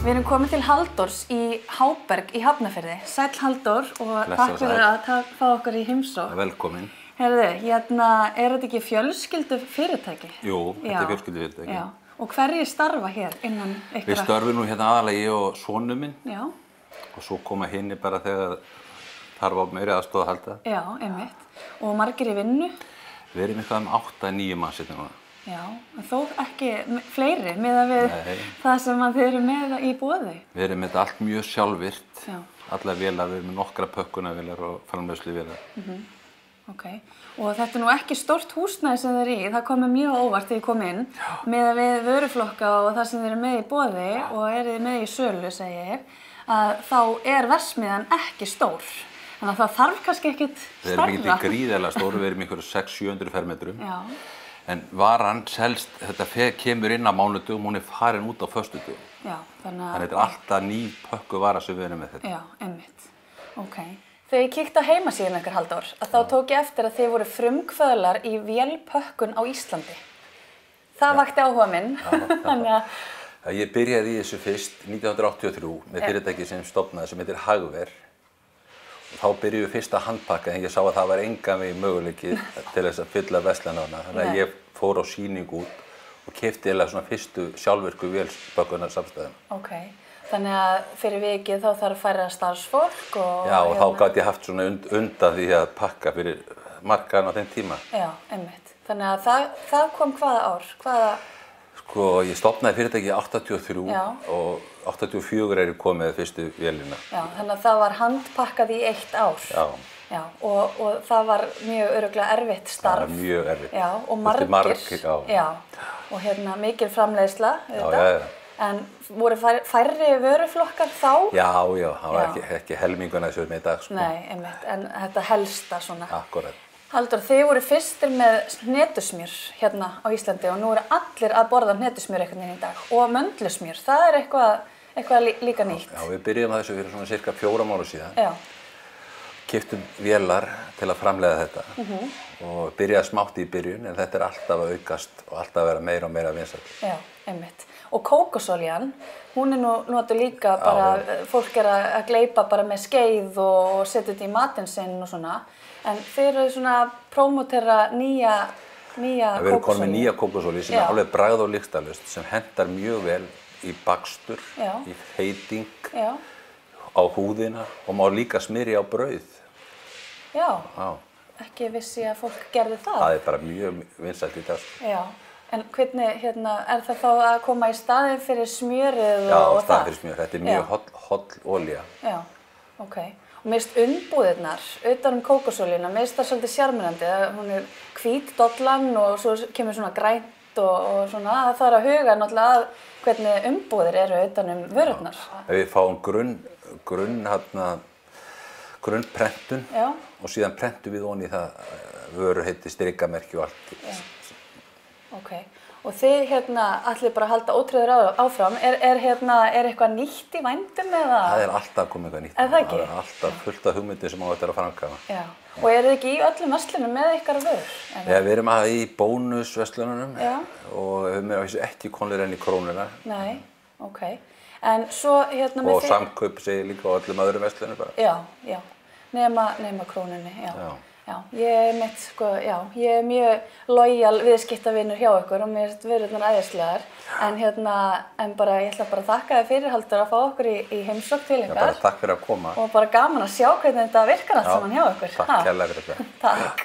Við erum komin til Halldórs í Háberg í Hafnarfirði. Sæll Halldór og takk fyrir að fá okkur í heimsókn. Velkomin. Heyrðu, hérna, er þetta ekki fjölskyldufyrirtæki? Jú, þetta er fjölskyldufyrirtæki. Já. Og hverjir starfa hér innan ykkar? Við störfum nú hérna aðalega ég og sonur minn. Já. Og svo koma hinni bara þegar þarf á meiri aðstoð að halda. Já, einmitt. Og margir í vinnu? Við erum eitthvað 8-9 manns hérna núna. Já, en þó ekki fleiri miðað við það sem þið eru með í boði. Við erum með þetta allt mjög sjálfvirkt. Já. Allar vélar, við erum með nokkra pökkunarvélar og framleiðsluvélar. Ok, og þetta er nú ekki stórt húsnæði sem þið eru í, það kom mjög óvart þegar ég kom inn, miðað við vöruflokka og það sem þið eru með í boði og eru með í sölu, segi ég, að þá er verksmiðjan ekki stór. Þannig að það þarf kannski ekkit stærra. Við erum ekki gríðarlega stór, við erum ykkur 600-700 fermetrum. Já. En varan selst, þetta kemur inn á mánudögum, hún er farin út á föstudögum. Já, þannig að þetta er alltaf ný pökku vara sem við erum með þetta. Já, einmitt. Ok. Þegar ég kíkti á heimasíðuna ykkar, Halldór, að þá tók ég eftir að þið voru frumkvöðlar í vélpökkun á Íslandi. Það vakti áhuga minn. Ég byrjaði í þessu fyrst 1983 með fyrirtæki sem stofnaði sem heitir Hagver. Þá byrjuðum við fyrst að handpakka en ég sá að það var engan veginn möguleiki til þess að fylla verslana. Þannig að ég fór á sýningu út og keypti eiginlega svona fyrstu sjálfvirku vélpökkunar samstæðum. Ok, þannig að fyrir vikið þá þarf færra starfsfólk og... Já, og þá gat ég haft svona undan því að pakka fyrir markaðan á þeim tíma. Já, einmitt. Þannig að það kom hvaða ár? Sko, ég stofnaði fyrirtæki í 83 og 84 er ég komið með fyrstu vélina. Já, þannig að það var handpakkað í 1 ár. Já. Já, og það var mjög örugglega erfitt starf. Það var mjög erfitt. Já, og margir. Já. Og hérna mikil framleiðsla, Já. En voru færri vöruflokkar þá? Já, það var ekki helminguna þessu með í dag, sko. Nei, einmitt, en þetta helsta svona. Akkurat. Halldór, þið voru fyrstir með hnetusmjör hérna á Íslandi og nú eru allir að borða hnetusmjör einhvern veginn í dag. Og möndlusmjör, það er eitthvað líka nýtt. Já, við byrjum þessu fyrir svona cirka 4 mánuðum síðan. Já. Keyptum vélar til að framleiða þetta og byrjaði smátt í byrjun en þetta er alltaf að aukast og alltaf að vera meira og meira vinsælt. Já, einmitt. Og kókosolían, hún er nú notuð líka bara, fólk er að gleypa bara með skeið og setja þetta í matinn sinn og svona. En þeir eru svona að prómótera nýja kókosolíu. Við erum komin með nýja kókosolíu sem er alveg bragð- og lyktarlaust sem hentar mjög vel í bakstur, í heiting, á húðina og má líka smyrja á brauð. Já, ekki vissi að fólk gerði það. Það er bara mjög vinsælt í dag. Já, en hvernig, er það þá að koma í staðinn fyrir smjörið og það? Já, staðinn fyrir smjör. Þetta er mjög holl olía. Já, ok. Og mér finnst umbúðirnar utan kókosolíuna, mér finnst það svolítið sjarmerandi. Hún er hvít dollan og svo kemur svona grænt og svona. Það þarf að huga náttúrulega að hvernig umbúðir eru utan vörurnar. Við fáum grunnprentun og síðan prentum við ofan í það vöruheiti, strikamerki og allt. Já, ok. Og þið ætlið bara að halda ótrúður áfram. Er eitthvað nýtt í vændum eða? Það er alltaf komið eitthvað nýtt. Er það ekki? Það er alltaf fullt af hugmyndir sem á þetta að framkvæma. Já. Og eru þið ekki í öllum verslunum með ykkar vörur? Já, við erum í bónusverslununum og við erum ekki komnir enn í krónuna. Nei, ok. En svo með þið... Og samkaup segir líka á öllum öðrum verslunum bara. Já. Nema krónunni, Já, ég er mjög lojal viðskiptavinur hjá ykkur og mér finnst vörurnar æðislegar. En bara, ég ætla bara að þakka þér fyrir, Halldór, að fá okkur í heimsókn til ykkar. Já, bara takk fyrir að koma. Og bara gaman að sjá hvernig þetta virkar allt saman hjá ykkur. Takk kærlega fyrir þetta. Takk.